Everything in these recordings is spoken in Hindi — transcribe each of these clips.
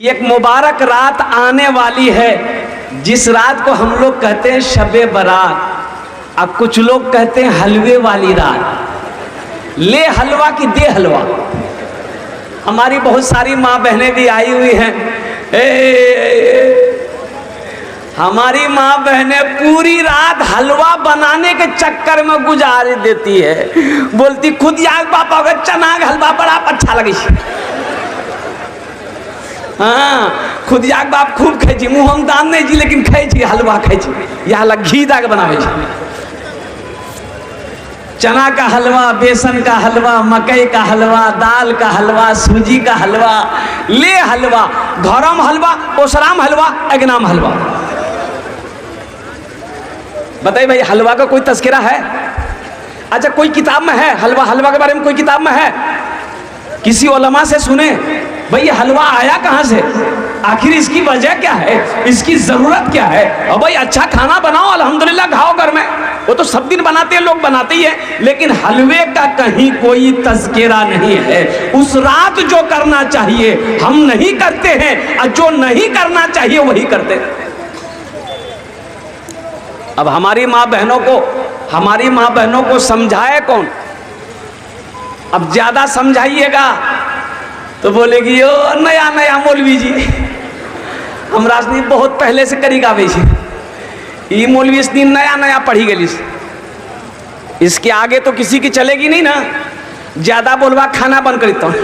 एक मुबारक रात आने वाली है जिस रात को हम लोग कहते हैं शबे बारात। अब कुछ लोग कहते हैं हलवे वाली रात। ले हलवा की दे हलवा। हमारी बहुत सारी माँ बहनें भी आई हुई हैं। हमारी माँ बहनें पूरी रात हलवा बनाने के चक्कर में गुजार देती है। बोलती खुद यार पापा का चना का हलवा बड़ा अच्छा लगे। हाँ, खुद याक बाप खूब खाई छी, मुँह हम दान नहीं छी लेकिन खाई छी, हलवा खाई छी। यहाँ लग घी दाग बनावे छी। चना का हलवा, बेसन का हलवा, मकई का हलवा, दाल का हलवा, सूजी का हलवा, ले हलवा, घरम हलवा, ओसराम हलवा, अगनाम हलवा। बताइए भाई, हलवा का कोई तस्करा है? अच्छा, कोई किताब में है हलवा? हलवा के बारे में कोई किताब में है? किसी उलमा से सुने भाई ये हलवा आया कहाँ से, आखिर इसकी वजह क्या है, इसकी जरूरत क्या है। और भाई अच्छा खाना बनाओ, अल्हम्दुलिल्लाह खाओ घर में, वो तो सब दिन बनाते हैं, लोग बनाते ही हैं, लेकिन हलवे का कहीं कोई तज़किरा नहीं है। उस रात जो करना चाहिए हम नहीं करते हैं, और जो नहीं करना चाहिए वही करते हैं। अब हमारी माँ बहनों को समझाए कौन? अब ज्यादा समझाइएगा तो बोलेगी ओ नया नया मौलवी जी, हम राजनीति बहुत पहले से करी गावे छी, ये मौलवी इस दिन नया नया पढ़ी गई, इसके आगे तो किसी की चलेगी नहीं ना। ज्यादा बोलवा खाना बंद करता हूँ।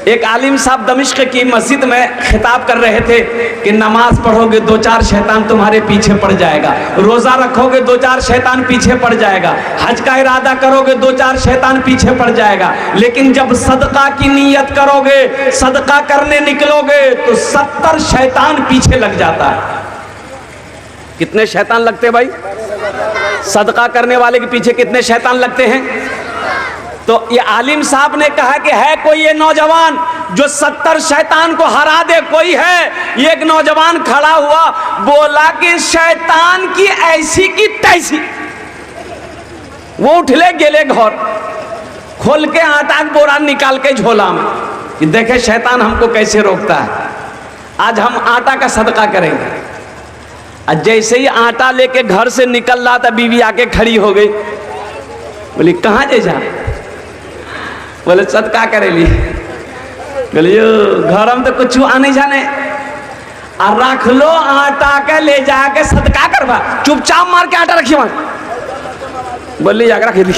एक आलिम साहब दमिश्क की मस्जिद में खिताब कर रहे थे कि नमाज पढ़ोगे दो चार शैतान तुम्हारे पीछे पड़ जाएगा, रोजा रखोगे दो चार शैतान पीछे पड़ जाएगा, हज का इरादा करोगे दो चार शैतान पीछे पड़ जाएगा, लेकिन जब सदका की नीयत करोगे, सदका करने निकलोगे तो 70 शैतान पीछे लग जाता है। कितने शैतान लगते भाई? सदका करने वाले के पीछे कितने शैतान लगते हैं? तो ये आलिम साहब ने कहा कि है कोई ये नौजवान जो 70 शैतान को हरा दे? कोई है? ये एक नौजवान खड़ा हुआ, बोला कि शैतान की ऐसी की तैसी। वो उठले गेले घर, खोल के आटा का बोरा निकाल के झोला में कि देखे शैतान हमको कैसे रोकता है। आज हम आटा का सदका करेंगे। आज जैसे ही आटा लेके घर से निकल रहा था, बीवी आके खड़ी हो गई, बोली कहाँ जे जा? बोले सदका करेली। बोलियो घर में तो कुछ आने जाने, और रख लो आटा के ले जाके सदका करवा, चुपचाप मार के आटा रखिए वहां। बोली जाकर रख ली,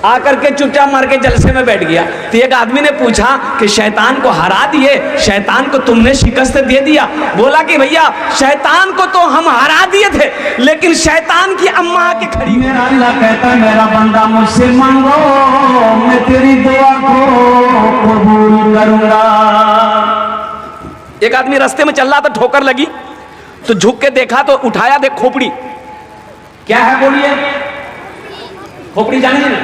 आकर के चुपचाप मार के जलसे में बैठ गया। तो एक आदमी ने पूछा कि शैतान को हरा दिए, शैतान को तुमने शिकस्त दे दिया? बोला कि भैया शैतान को तो हम हरा दिए थे, लेकिन शैतान की अम्मा आके खड़ी। मेरा अल्लाह कहता है मेरा बंदा मुझसे मांगो, मैं तेरी दुआ को कबूल करूंगा। एक आदमी रास्ते में चल रहा था, ठोकर लगी तो झुक के देखा तो उठाया, देख खोपड़ी। क्या है बोलिए? खोपड़ी जानिए ना,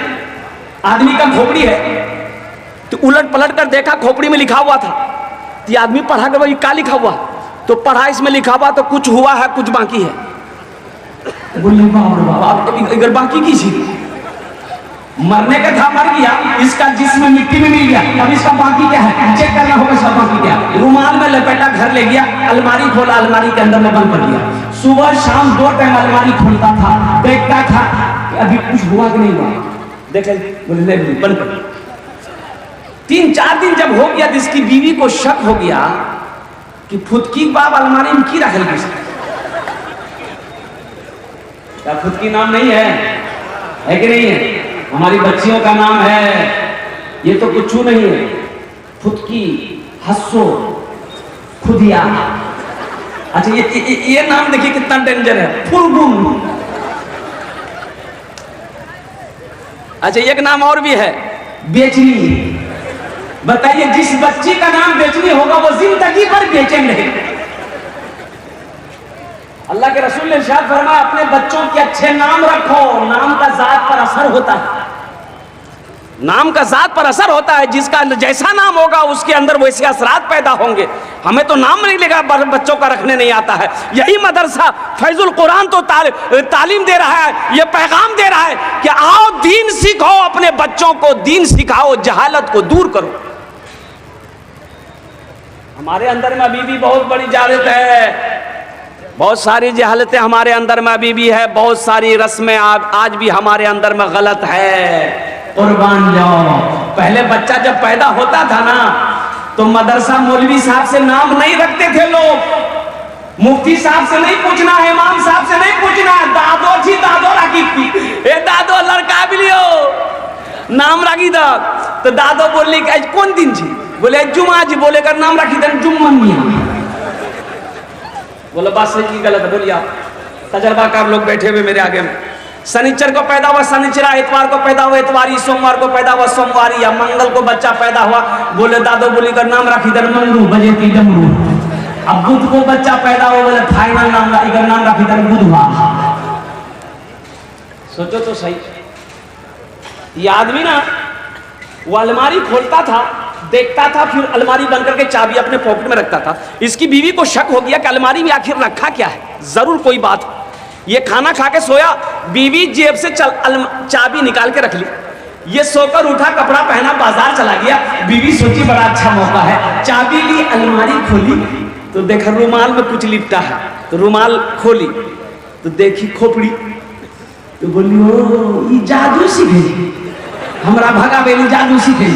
आदमी का खोपड़ी है। तो उलट पलट कर देखा, खोपड़ी में लिखा हुआ था। तो ये आदमी पढ़ा कर भाई क्या लिखा हुआ? तो पढ़ा, इसमें लिखा हुआ तो कुछ हुआ है कुछ बाकी है। बोले अगर बाकी की चीज मरने का था, मर गया, इसका जिस्म मिट्टी में मिल गया, अब इसका बाकी क्या है चेक करना होगा। सब बाकी क्या? रुमाल में लपेटा घर ले गया, अलमारी खोला, अलमारी के अंदर में बंद कर दिया। सुबह शाम 2 टाइम अलमारी खोलता था, देखता था अभी कुछ हुआ कि नहीं हुआ। देख बोले नहीं, बंद कर। 3-4 दिन जब हो गया तो इसकी बीवी को शक हो गया कि फुदकी बाप अलमारी में की रखल किस? क्या फुदकी नाम नहीं है कि नहीं है? हमारी बच्चियों का नाम है, ये तो कुछ नहीं है। फुदकी, हस्सो, खुदिया। अच्छा ये नाम देखिए कितना डेंजर है, फुलगुन। अच्छा एक नाम और भी है, बेचनी। बताइए जिस बच्ची का नाम बेचनी होगा वो जिंदगी भर बेचैन रहेगा। अल्लाह के रसूल ने इरशाद फरमाया अपने बच्चों के अच्छे नाम रखो, नाम का जात पर असर होता है। नाम का जात पर असर होता है, जिसका जैसा नाम होगा उसके अंदर वैसे असरात पैदा होंगे। हमें तो नाम नहीं लगा, बच्चों का रखने नहीं आता है। यही मदरसा फैजुल कुरान तो तालीम दे रहा है, ये पैगाम दे रहा है कि आओ दीन सीखो, अपने बच्चों को दीन सिखाओ, जहालत को दूर करो। हमारे अंदर में अभी भी बहुत बड़ी जहालत है, बहुत सारी जहालतें हमारे अंदर में अभी भी है, बहुत सारी रस्में आज भी हमारे अंदर में गलत है। कुर्बान जाओ। पहले बच्चा जब पैदा होता था ना तो मदरसा मौलवी साहब से नाम नहीं रखते थे लोग, मुफ्ती साहब से नहीं पूछना है, इमाम साहब से नहीं पूछना है, दादो जी दादो राखी थी, ए दादो लड़का भी लियो नाम राखी था। तो दादो बोले कि आज कौन दिन जी? बोले जुमा जी। बोले कर नाम राखी था जुम्मन मियां। बोलो बात सही की गलत है? बोलिए आप, तजर्बाकार लोग बैठे हुए मेरे आगे में। शनिचर को पैदा हुआ शनिचरा, इतवार को पैदा हुआ इतवारी, सोमवार को पैदा हुआ सोमवारी, या मंगल को बच्चा पैदा हुआ, बोले दादो बोली कर नाम राखी दर मंगरू बजे ती डमरू। अब बुध को बच्चा पैदा हुआ, बोले फाइनल नाम राखी कर नाम राखी दर बुधवार। सोचो तो सही, ये आदमी ना वो अलमारी खोलता था, देखता था, फिर अलमारी बंद करके चाबी अपने पॉकेट में रखता था। इसकी बीवी को शक हो गया कि अलमारी में आखिर रखा क्या है, जरूर कोई बात। ये खाना खा के सोया, बीवी जेब से चाबी निकाल के रख ली। ये सोकर उठा, कपड़ा पहना, बाजार चला गया। बीवी सोची बड़ा अच्छा मौका है, चाबी ली, अलमारी खोली तो देखा रुमाल में कुछ लिपटा है। तो रुमाल खोली तो देखी खोपड़ी, तो बोली ओ ये जादू सीखे, हमरा भगा बेली जादू सीखे।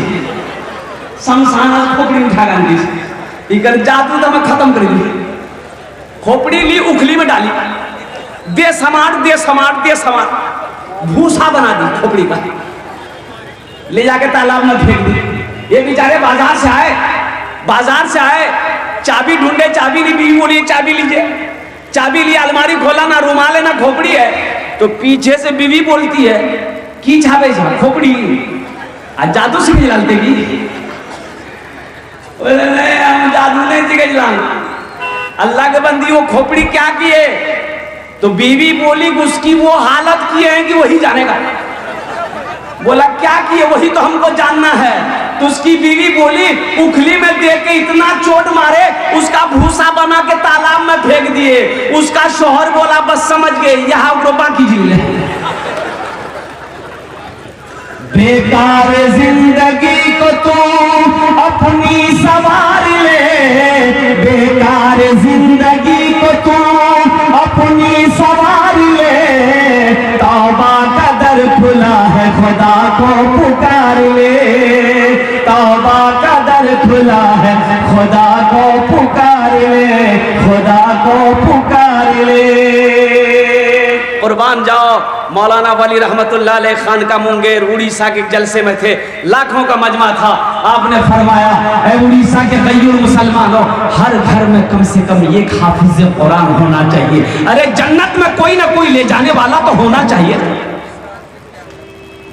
शमशान खोपड़ी उठा गांधी इकर जादू तो मैं खत्म कर दी। खोपड़ी ली, उखली में डाली, दे समाट दे समाट दे समाट, भूसा बना दी खोपड़ी का, ले जाके तालाब में फेंक दी। ये बेचारे बाजार से आए, चाबी ढूंढे, चाबी ली, बीवी बोली चाबी लीजिए। चाबी ली, अलमारी खोला, ना रुमाल है ना खोपड़ी है। तो पीछे से बीवी बोलती है की छापे खोपड़ी आज जादू सीख डालते की? बोले नहीं हम जादू नहीं सीखे, अल्लाह के बंदी वो खोपड़ी क्या किए? तो बीवी बोली उसकी वो हालत किए हैं कि वही जानेगा। बोला क्या किए? वही तो हमको जानना है। तो उसकी बीवी बोली उखली में दे के इतना चोट मारे, उसका भूसा बना के तालाब में फेंक दिए। उसका शौहर बोला बस समझ गए, यहाँ रोपा कीजिए। बेकार जिंदगी को तू अपनी सवार ले, बेकार जिंदगी को तू अपनी सवार ले। तौबा का दर खुला है, खुदा को पुकार ले। तौबा का दर खुला है, खुदा को पुकार ले, खुदा को पुकार ले। कुर्बान जाओ। मौलाना वली रहमतुल्लाह अलैह खान का मुंगेर उड़ीसा के जलसे में थे, लाखों का मजमा था। आपने फरमाया ऐ उड़ीसा के गैयूर मुसलमानों, हर घर में कम से कम एक हाफिज कुरान होना चाहिए। अरे जन्नत में कोई ना कोई ले जाने वाला तो होना चाहिए।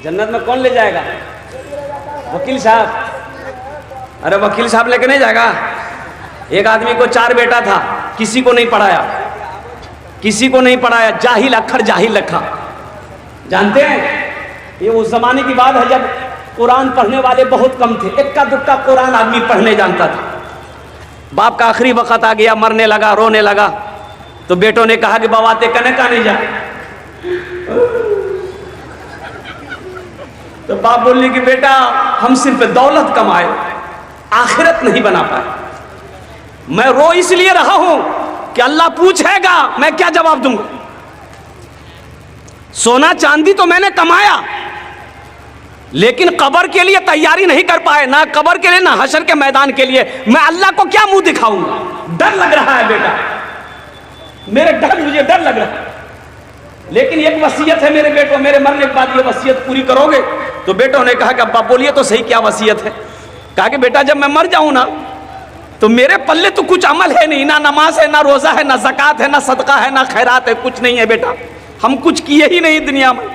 जन्नत में कौन ले जाएगा? वकील साहब। अरे वकील साहब लेके नहीं जाएगा। एक आदमी को 4 बेटा था, किसी को नहीं पढ़ाया, किसी को नहीं पढ़ाया, जाहिल अक्खर जाहिल रखा। जानते हैं ये उस जमाने की बात है जब कुरान पढ़ने वाले बहुत कम थे, इक्का दुक्का कुरान आदमी पढ़ने जानता था। बाप का आखिरी वक्त आ गया, मरने लगा, रोने लगा। तो बेटों ने कहा कि बाबा ते कने का नहीं जा। तो बाप बोलने कि बेटा हम सिर्फ दौलत कमाए, आखिरत नहीं बना पाए। मैं रो इसलिए रहा हूं कि अल्लाह पूछेगा, मैं क्या जवाब दूंगा? सोना चांदी तो मैंने कमाया, लेकिन कब्र के लिए तैयारी नहीं कर पाए, ना कब्र के लिए ना हशर के मैदान के लिए। मैं अल्लाह को क्या मुंह दिखाऊंगा? डर लग रहा है बेटा, मुझे डर लग रहा है। लेकिन एक वसीयत है मेरे बेटों, मेरे मरने के बाद ये वसीयत पूरी करोगे? तो बेटों ने कहा कि अब्बा बोलिए तो सही क्या वसीयत है? कहा कि बेटा जब मैं मर जाऊं ना तो मेरे पल्ले तो कुछ अमल है नहीं, ना नमाज है, ना रोजा है, ना ज़कात है, ना सदका है, ना खैरात है, कुछ नहीं है बेटा। हम कुछ किए ही नहीं दुनिया में।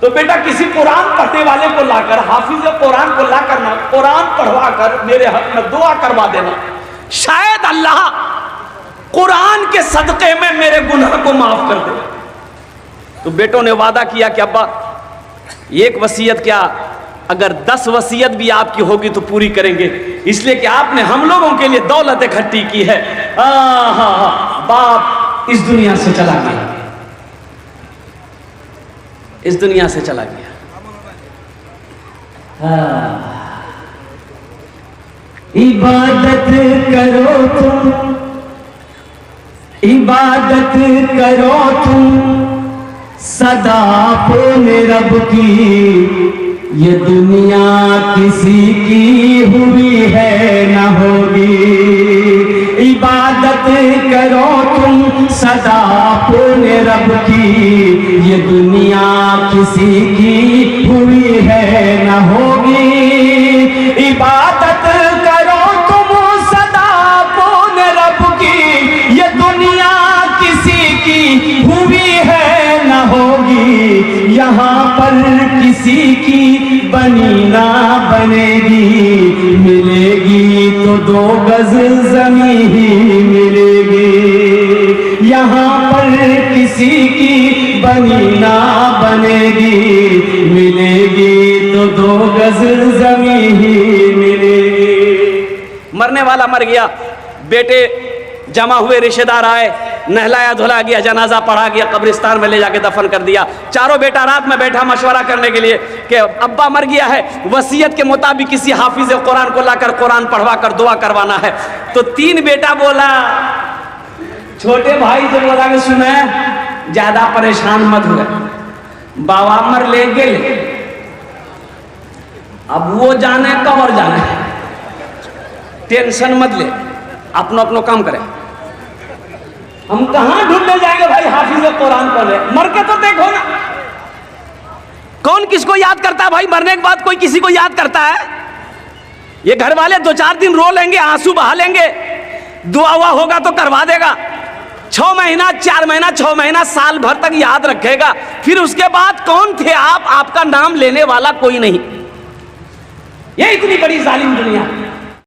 तो बेटा किसी कुरान पढ़ने वाले को लाकर, हाफिज कुरान को लाकर ना कुरान पढ़वा कर मेरे हक में दुआ करवा देना, शायद अल्लाह कुरान के सदके में मेरे गुनाह को माफ कर दे। तो बेटों ने वादा किया कि अब्बा एक वसीयत क्या, अगर 10 वसीयत भी आपकी होगी तो पूरी करेंगे, इसलिए कि आपने हम लोगों के लिए दौलत इकट्ठी की है। बाप इस दुनिया से चला गया, इस दुनिया से चला गया। इबादत करो तुम, इबादत करो तुम सदा अपने रब की, ये दुनिया किसी की हुई है न होगी। इबादत करो तुम सदा अपने रब की, ये दुनिया किसी की हुई है न होगी। इबादत करो तुम सदा अपने रब की, ये दुनिया किसी की हुई है न होगी। यहाँ पर किसी की बनी ना बनेगी, मिलेगी तो 2 गज जमीन ही मिलेगी। यहाँ पर किसी की बनी ना बनेगी, मिलेगी तो 2 गज जमीन ही मिलेगी। मरने वाला मर गया, बेटे जमा हुए, रिश्तेदार आए, नहलाया धुला गया, जनाजा पढ़ा गया, कब्रिस्तान में ले जाके दफन कर दिया। चारों बेटा रात में बैठा मशवरा करने के लिए कि अब्बा मर गया है, वसीयत के मुताबिक किसी हाफिज कुरान को लाकर कुरान पढ़वा कर दुआ करवाना है। तो 3 बेटा बोला, छोटे भाई से बोला कि सुने ज्यादा परेशान मत हुए, बाबा मर ले गए, अब वो जाने कब और जाने, टेंशन मत ले, अपनो अपनो काम करें। हम कहां ढूंढने जाएंगे भाई हाफिज कुरान पढ़े, मर के तो देखो ना। कौन किसको याद करता है भाई, मरने के बाद कोई किसी को याद करता है? ये घर वाले 2-4 दिन रो लेंगे, आंसू बहा लेंगे, दुआ हुआ होगा तो करवा देगा। 6 महीना, 4 महीना, 6 महीना, साल भर तक याद रखेगा। फिर उसके बाद कौन थे आप, आपका नाम लेने वाला कोई नहीं। ये इतनी बड़ी जालिम दुनिया।